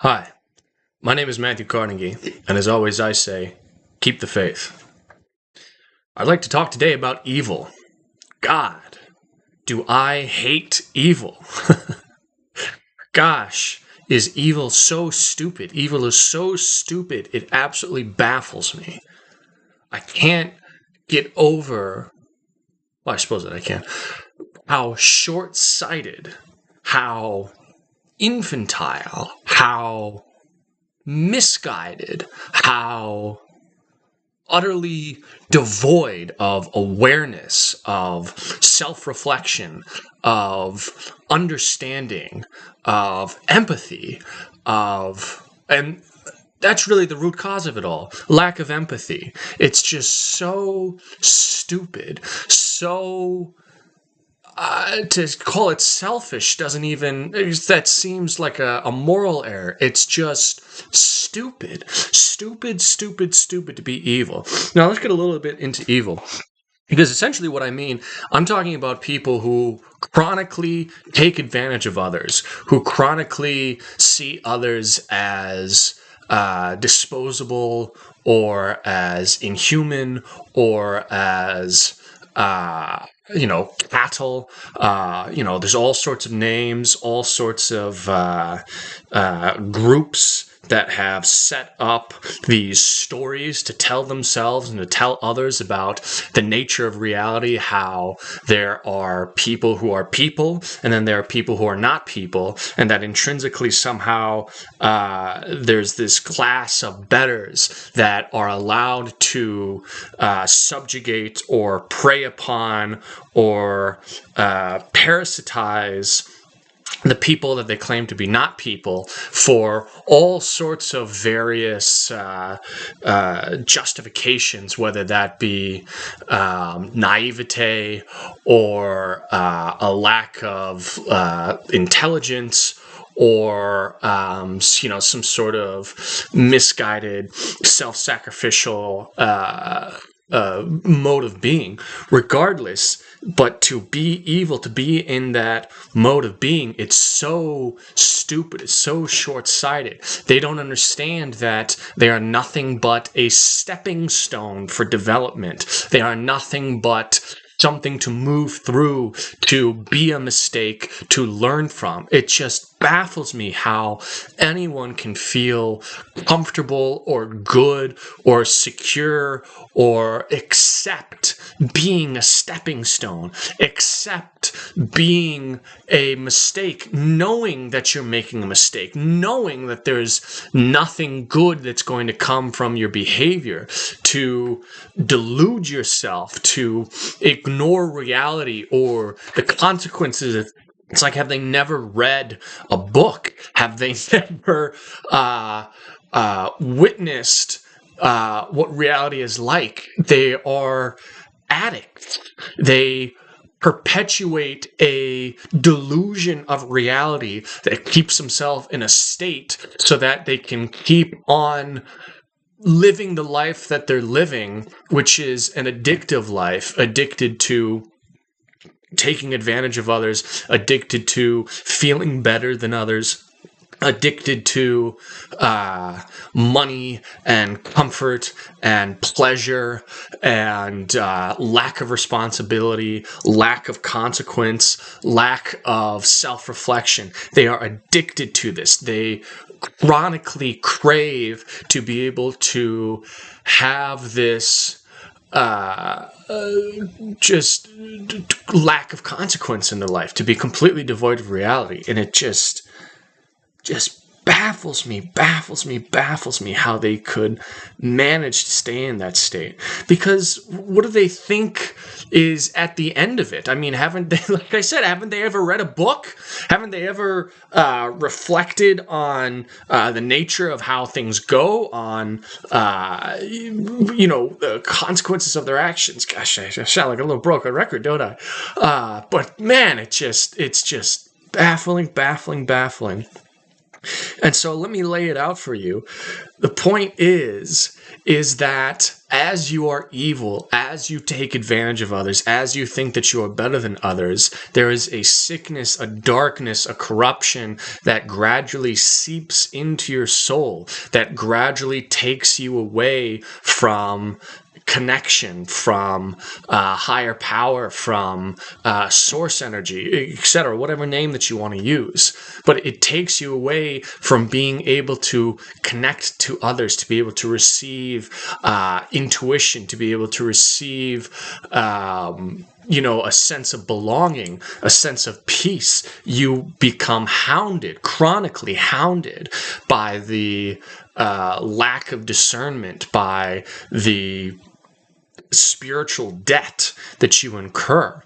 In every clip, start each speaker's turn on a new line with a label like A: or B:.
A: Hi, my name is Matthew Carnegie, and as always I say, keep the faith. I'd like to talk today about evil. God, do I hate evil? Gosh, is evil so stupid? Evil is so stupid, it absolutely baffles me. I can't get over, well, I suppose that I can, how short-sighted, how infantile, how misguided, how utterly devoid of awareness, of self-reflection, of understanding, of empathy, and that's really the root cause of it all. Lack of empathy. It's just so stupid, so to call it selfish doesn't even, that seems like a moral error. It's just stupid to be evil. Now let's get a little bit into evil, because essentially what I mean, I'm talking about people who chronically take advantage of others, who chronically see others as disposable, or as inhuman, or as cattle. There's all sorts of names, all sorts of groups that have set up these stories to tell themselves and to tell others about the nature of reality, how there are people who are people, and then there are people who are not people, and that intrinsically somehow there's this class of betters that are allowed to subjugate or prey upon or parasitize the people that they claim to be not people for all sorts of various justifications, whether that be naivete or a lack of intelligence, or some sort of misguided self-sacrificial mode of being. Regardless, but to be evil, to be in that mode of being, it's so stupid, it's so short-sighted. They don't understand that they are nothing but a stepping stone for development. They are nothing but something to move through, to be a mistake, to learn from. It just baffles me how anyone can feel comfortable or good or secure or accept being a stepping stone, accept being a mistake, knowing that you're making a mistake, knowing that there's nothing good that's going to come from your behavior, to delude yourself, to ignore reality or the consequences. It's like, have they never read a book? Have they never witnessed what reality is like? They are addicts. They perpetuate a delusion of reality that keeps themselves in a state so that they can keep on living the life that they're living, which is an addictive life, addicted to taking advantage of others, addicted to feeling better than others, addicted to money and comfort and pleasure and lack of responsibility, lack of consequence, lack of self-reflection. They are addicted to this. They chronically crave to be able to have this just lack of consequence in their life, to be completely devoid of reality. And it just baffles me how they could manage to stay in that state. Because what do they think is at the end of it? I mean, haven't they, like I said, haven't they ever read a book? Haven't they ever reflected on the nature of how things go, on the consequences of their actions? Gosh, I sound like a little broken record, don't I? But man, it's just baffling. And so let me lay it out for you. The point is that as you are evil, as you take advantage of others, as you think that you are better than others, there is a sickness, a darkness, a corruption that gradually seeps into your soul, that gradually takes you away from connection, from higher power, from source energy, etc., whatever name that you want to use. But it takes you away from being able to connect to others, to be able to receive intuition, to be able to receive a sense of belonging, a sense of peace. You become hounded, chronically hounded by the lack of discernment, by the spiritual debt that you incur.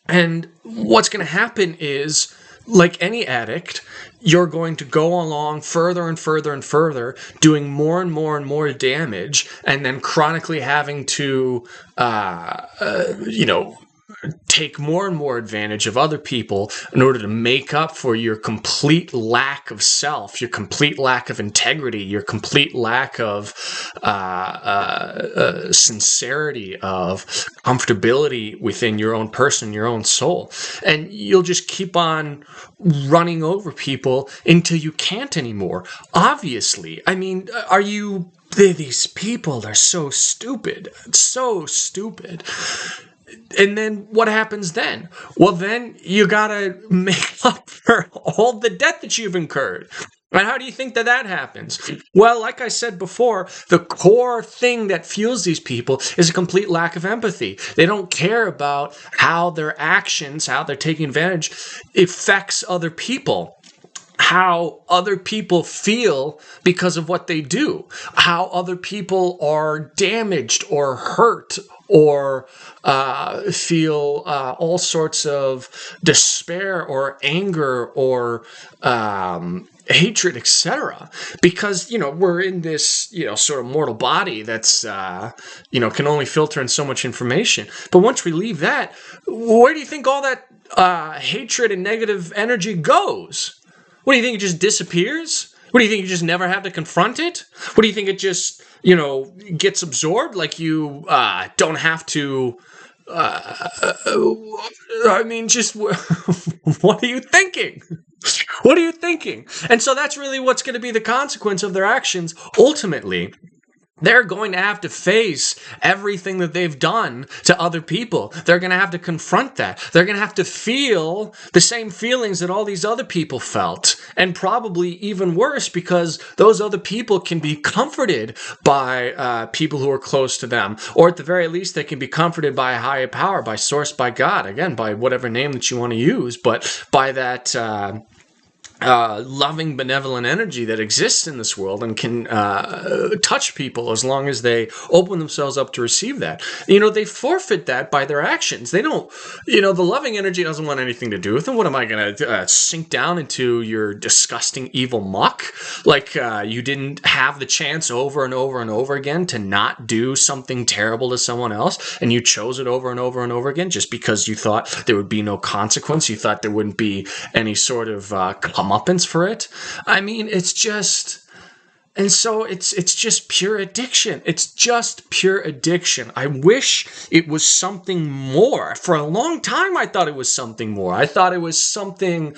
A: And what's going to happen is, like any addict, you're going to go along further and further and further, doing more and more and more damage, and then chronically having to, take more and more advantage of other people in order to make up for your complete lack of self, your complete lack of integrity, your complete lack of sincerity, of comfortability within your own person, your own soul. And you'll just keep on running over people until you can't anymore. Obviously. I mean, these people are so stupid. So stupid. And then what happens then? Well, then you gotta make up for all the debt that you've incurred. And how do you think that happens? Well, like I said before, the core thing that fuels these people is a complete lack of empathy. They don't care about how their actions, how they're taking advantage, affects other people. How other people feel because of what they do, how other people are damaged or hurt or feel all sorts of despair or anger or hatred, etc. Because, we're in this, sort of mortal body that's, can only filter in so much information. But once we leave that, where do you think all that hatred and negative energy goes? What do you think, it just disappears? What do you think, you just never have to confront it? What do you think, it just, gets absorbed? Like you don't have to, just, what are you thinking? What are you thinking? And so that's really what's going to be the consequence of their actions. Ultimately, they're going to have to face everything that they've done to other people. They're going to have to confront that. They're going to have to feel the same feelings that all these other people felt. And probably even worse, because those other people can be comforted by people who are close to them. Or at the very least, they can be comforted by a higher power, by source, by God. Again, by whatever name that you want to use. But by that loving, benevolent energy that exists in this world and can touch people as long as they open themselves up to receive that. They forfeit that by their actions. They don't, the loving energy doesn't want anything to do with them. What am I going to sink down into your disgusting evil muck? Like you didn't have the chance over and over and over again to not do something terrible to someone else, and you chose it over and over and over again just because you thought there would be no consequence. You thought there wouldn't be any sort of comeuppance for it. I mean, it's just... And so it's just pure addiction. It's just pure addiction. I wish it was something more. For a long time, I thought it was something more. I thought it was something,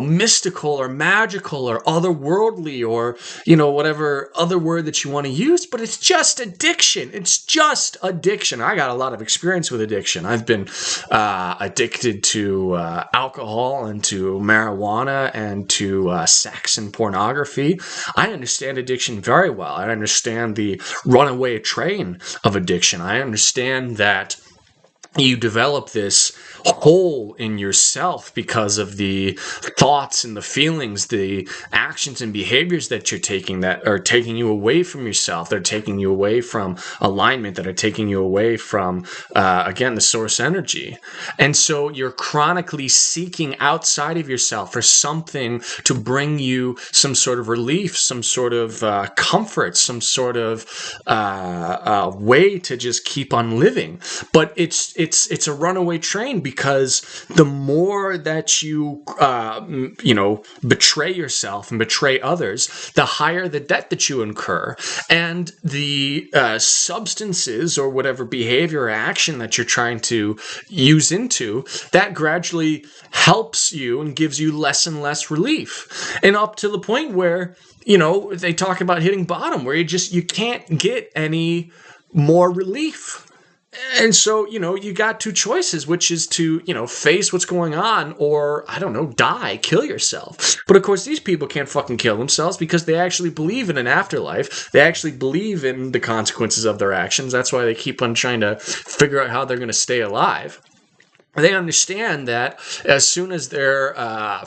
A: mystical or magical or otherworldly or, whatever other word that you want to use. But it's just addiction. It's just addiction. I got a lot of experience with addiction. I've been addicted to alcohol and to marijuana and to sex and pornography. I understand addiction very well. I understand the runaway train of addiction. I understand that you develop this hole in yourself because of the thoughts and the feelings, the actions and behaviors that you're taking that are taking you away from yourself. They're taking you away from alignment, that are taking you away from, again, the source energy. And so you're chronically seeking outside of yourself for something to bring you some sort of relief, some sort of comfort, some sort of way to just keep on living. But it's a runaway train because the more that you, betray yourself and betray others, the higher the debt that you incur. And the substances or whatever behavior or action that you're trying to use into, that gradually helps you and gives you less and less relief. And up to the point where, they talk about hitting bottom, where you can't get any more relief. And so, you got two choices, which is to, face what's going on or, I don't know, die, kill yourself. But of course, these people can't fucking kill themselves because they actually believe in an afterlife. They actually believe in the consequences of their actions. That's why they keep on trying to figure out how they're going to stay alive. They understand that as soon as they're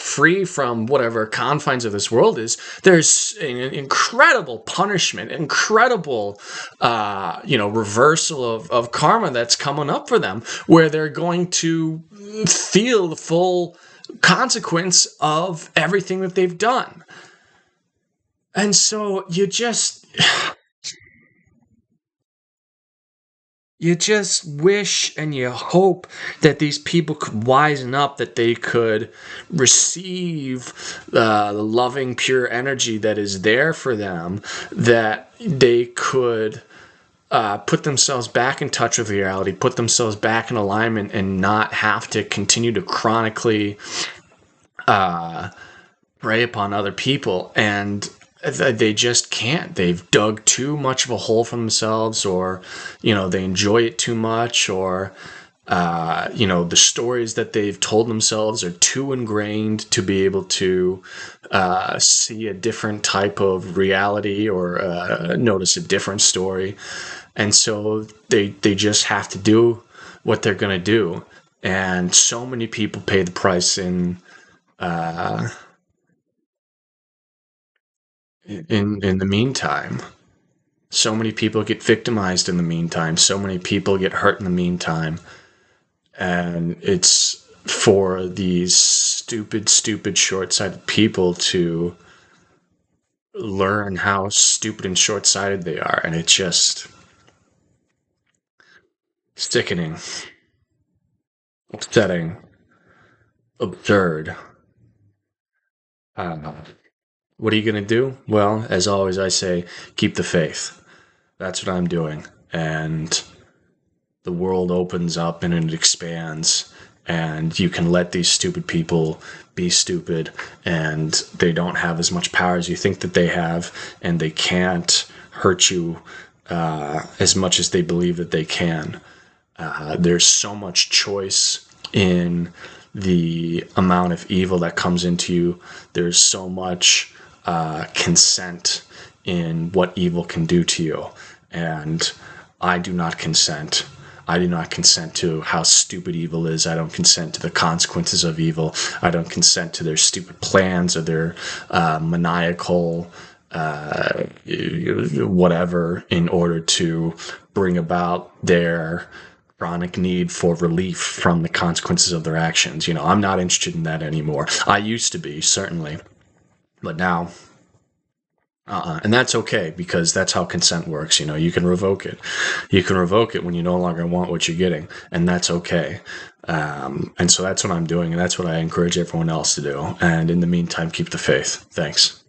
A: free from whatever confines of this world is, there's an incredible punishment, incredible, reversal of karma that's coming up for them, where they're going to feel the full consequence of everything that they've done. And so you just wish and you hope that these people could wisen up, that they could receive the loving, pure energy that is there for them, that they could put themselves back in touch with reality, put themselves back in alignment, and not have to continue to chronically prey upon other people. And they just can't. They've dug too much of a hole for themselves, or, they enjoy it too much, or, the stories that they've told themselves are too ingrained to be able to see a different type of reality or notice a different story. And so they just have to do what they're going to do. And so many people pay the price in the meantime. So many people get victimized in the meantime. So many people get hurt in the meantime. And it's for these stupid, short-sighted people to learn how stupid and short-sighted they are. And it's just sickening, upsetting, absurd. What are you going to do? Well, as always, I say, keep the faith. That's what I'm doing. And the world opens up and it expands, and you can let these stupid people be stupid, and they don't have as much power as you think that they have, and they can't hurt you as much as they believe that they can. There's so much choice in the amount of evil that comes into you. There's so much consent in what evil can do to you. And I do not consent. I do not consent to how stupid evil is. I don't consent to the consequences of evil. I don't consent to their stupid plans or their maniacal whatever in order to bring about their chronic need for relief from the consequences of their actions. I'm not interested in that anymore. I used to be, certainly. But now, and that's okay, because that's how consent works. You can revoke it. You can revoke it when you no longer want what you're getting, and that's okay. And so that's what I'm doing, and that's what I encourage everyone else to do. And in the meantime, keep the faith. Thanks.